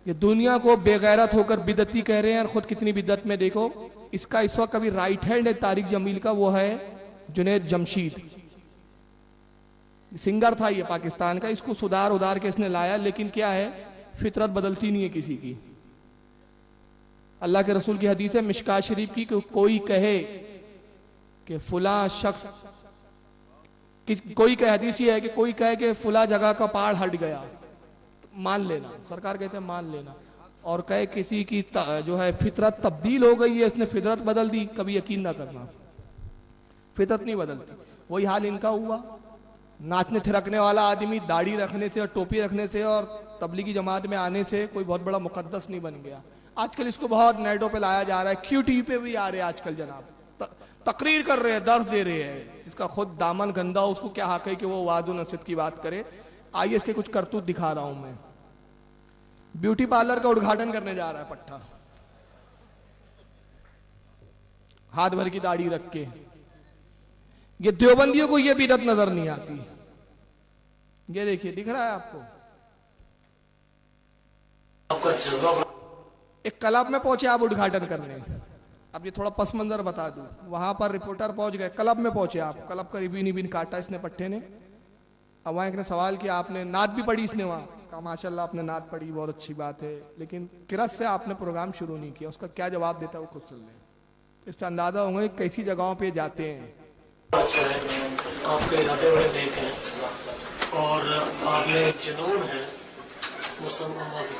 ये दुनिया को बेगैरत होकर बिदती कह रहे हैं और खुद कितनी बिदत में। देखो इसका इस वक्त कभी राइट हैंड है तारिक जमील का, वो है जुनैद जमशीद, सिंगर था ये पाकिस्तान का। इसको सुधार उधार के इसने लाया, लेकिन क्या है, फितरत बदलती नहीं है किसी की। अल्लाह के रसूल की हदीस है मिशकात शरीफ की कि कोई कहे कि फुला शख्स कोई कहे, हदीस ये है कि कोई कहे कि फुला जगह का पहाड़ हट गया, तो मान लेना, सरकार कहते हैं मान लेना। और कहे किसी की जो है फितरत तब्दील हो गई है, इसने फितरत बदल दी, कभी यकीन ना करना, फितरत नहीं बदलती। वही हाल इनका हुआ। नाचने थिरकने वाला आदमी दाढ़ी रखने से और टोपी रखने से और तबलीगी जमात में आने से कोई बहुत बड़ा मुकद्दस नहीं बन गया। आजकल इसको बहुत नेटों पे लाया जा रहा है, क्यू टीवी पे भी आ रहे हैं आजकल जनाब, तकरीर कर रहे हैं, दर्द दे रहे हैं। इसका खुद दामन गंदा हो, उसको क्या हक है कि वो वाज़ नसीहत की बात करे। आइए इसके कुछ करतूत दिखा रहा हूं मैं। ब्यूटी पार्लर का उद्घाटन करने जा रहा है पट्टा, हाथ भर की दाढ़ी रख के। ये देवबंदियों को ये बिदत नजर नहीं आती। ये देखिए, दिख रहा है आपको? एक क्लब में पहुंचे आप उद्घाटन करने। अब ये थोड़ा पस मंजर बता दूं, वहां पर रिपोर्टर पहुंच गए, क्लब में पहुंचे आप, क्लब का रिबीन काटा इसने पट्टे ने। अब वहां एक ने सवाल किया, आपने नात भी पढ़ी? इसने वहां कहा माशाल्लाह आपने नात पढ़ी, बहुत अच्छी बात है, लेकिन किरत से आपने प्रोग्राम शुरू नहीं किया। उसका क्या जवाब देता है वो खुद सुन लें, इससे अंदाजा होंगे कैसी जगहों पे जाते हैं। अच्छा है, आपके इरादे बड़े नेक हैं और आपने जुनून है मुसलमान की।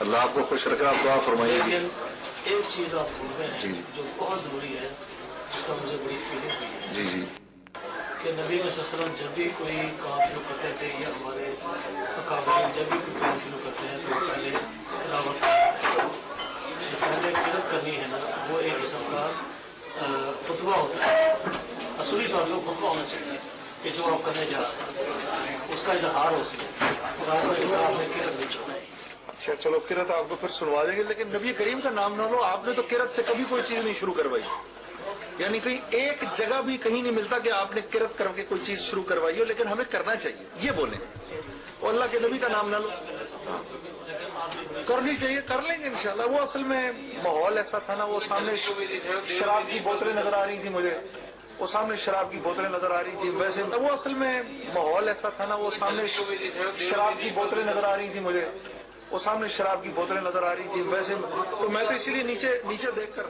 अल्लाह आपको खुश रखे, आप दुआ फरमाइए। लेकिन एक चीज आप भूल गए हैं जो बहुत जरूरी है, जिसका मुझे बड़ी फीलिंग हुई है जी जी कि नबी वसल्लम जब भी कोई काम शुरू करते थे या हमारे अकाबिर जब भी कोई काम शुरू करते हैं तो पहले तिलावत, जो पहले किरत करनी है ना, वो एक किस्म का खुतबा होता है। असली तौर पर खुतबा होना चाहिए कि जो आप करने जा रहे हैं उसका इजहार हो सके। आपने किरत नहीं छोड़ा। अच्छा चलो, किरत आपको फिर सुनवा देंगे, लेकिन नबी करीम का नाम ना लो। आपने तो किरत से कभी कोई चीज नहीं शुरू करवाई, यानी कहीं एक जगह भी कहीं नहीं मिलता कि आपने किरत करके कोई चीज शुरू करवाई हो, लेकिन हमें करना चाहिए ये बोले। और अल्लाह के नबी का नाम ना लो, करनी चाहिए, कर लेंगे इंशाल्लाह। वो असल में माहौल ऐसा था ना, वो सामने शराब की बोतलें नजर आ रही थी मुझे, वो सामने शराब की बोतलें नजर आ रही थी। वैसे वो असल में माहौल ऐसा था ना, वो सामने शराब की बोतलें नजर आ रही थी मुझे, वो सामने शराब की बोतलें नजर आ रही थी। वैसे तो मैं तो इसीलिए नीचे देखकर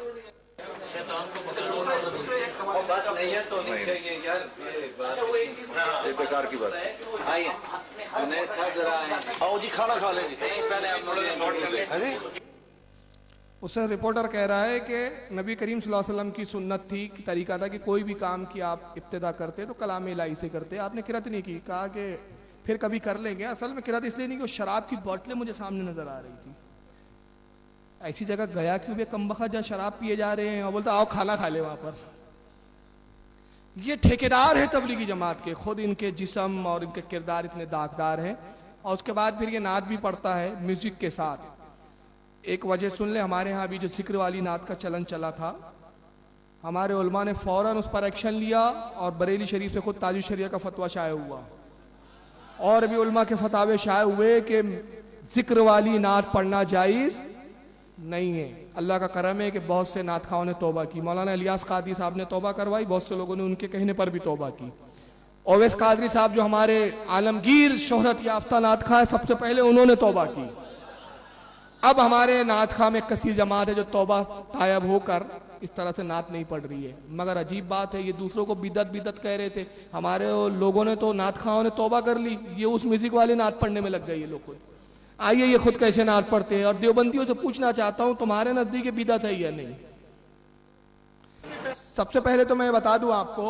बात नहीं है तो नहीं चाहिए यार, ये बेकार की बात। आइए जुनैद साहब जरा आओ जी, खाना खा लें जी। पहले आप नोट कर लें। उससे रिपोर्टर कह रहा है कि नबी करीम सल्लल्लाहु अलैहि वसल्लम की सुन्नत थी, तरीका था कि कोई भी काम की आप इब्तिदा करते तो कलाम इलाही से करते, आपने किरत नहीं की। कहा कि फिर कभी कर लेंगे। असल में किरत इसलिए नहीं कि शराब की बोतलें मुझे सामने नजर आ रही थी। ऐसी जगह गया क्यों बे कमबख्त जहाँ शराब पिए जा रहे हैं, और बोलता आओ खाना खा ले वहां पर। ये ठेकेदार है तबलीगी जमात के, खुद इनके जिस्म और इनके किरदार इतने दागदार हैं। और उसके बाद फिर ये नात भी पढ़ता है म्यूजिक के साथ। एक वजह सुन ले, हमारे यहाँ अभी जो जिक्र वाली नात का चलन चला था, हमारे उलमा ने फौरन उस पर एक्शन लिया और बरेली शरीफ से खुद ताजुल शरिया का फतवा शाया हुआ, और अभी उलमा के फतावे शाये हुए कि जिक्र वाली नात पढ़ना जायज नहीं है। अल्लाह का करम है कि बहुत से नातखाओं ने तौबा की। मौलाना इलियास कादरी साहब ने तौबा करवाई, बहुत से लोगों ने उनके कहने पर भी तौबा की। ओवैस कादरी साहब जो हमारे आलमगीर शोहरत याफ्ता नातखा है, सबसे पहले उन्होंने तौबा की। अब हमारे नातखा में कसीर जमात है जो तौबा तायब होकर इस तरह से नात नहीं पढ़ रही है। मगर अजीब बात है, ये दूसरों को बिदत कह रहे थे, हमारे लोगों ने तो नातखाओं ने तौबा कर ली, ये उस म्यूजिक वाले नात पढ़ने में लग गए ये लोग खुद। आइए ये खुद कैसे नात पढ़ते हैं। और देवबंदियों से पूछना चाहता हूं, तुम्हारे नजदीक ये बिदत है या नहीं? सबसे पहले तो मैं बता दूं आपको,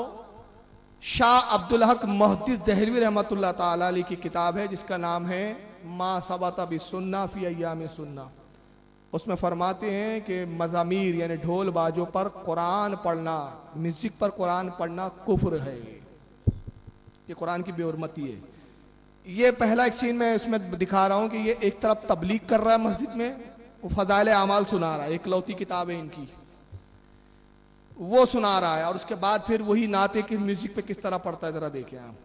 शाह अब्दुल हक मुहद्दिस दहलवी रहमतुल्लाह ताला अलैह की किताब है जिसका नाम है मा सबता बिस्सुन्ना फी अय्याम सुन्ना। उसमें फरमाते हैं कि मज़ामीर यानी ढोल बाजों पर कुरान पढ़ना, म्यूजिक पर कुरान पढ़ना कुफ्र है, ये कुरान की बेहुरमती है। ये पहला एक सीन मैं इसमें दिखा रहा हूं कि ये एक तरफ तबलीग कर रहा है मस्जिद में, वो फजाइल आमाल सुना रहा है, एकलौती किताब है इनकी, वो सुना रहा है, और उसके बाद फिर वही नाते की म्यूजिक पे किस तरह पढ़ता है, जरा देखिए आप।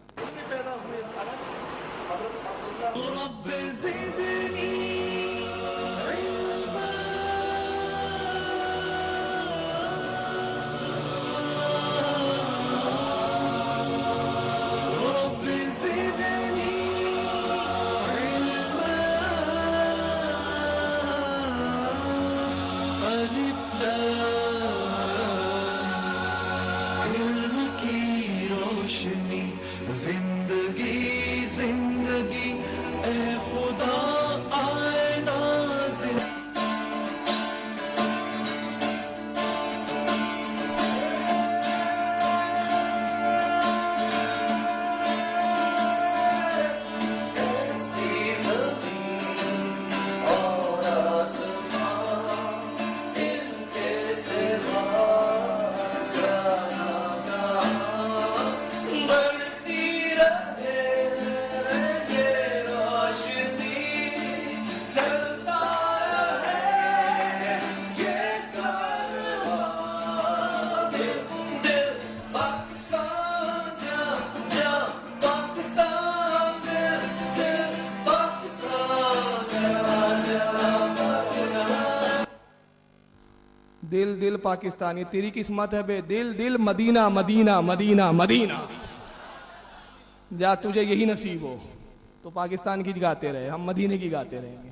इल्म की रोशनी जिंदगी जिंदगी ए खुदा आईना दिल दिल पाकिस्तानी तेरी किस्मत है बे, दिल दिल मदीना मदीना मदीना मदीना। जा तुझे यही नसीब हो तो पाकिस्तान की गाते रहे, हम मदीने की गाते रहेंगे।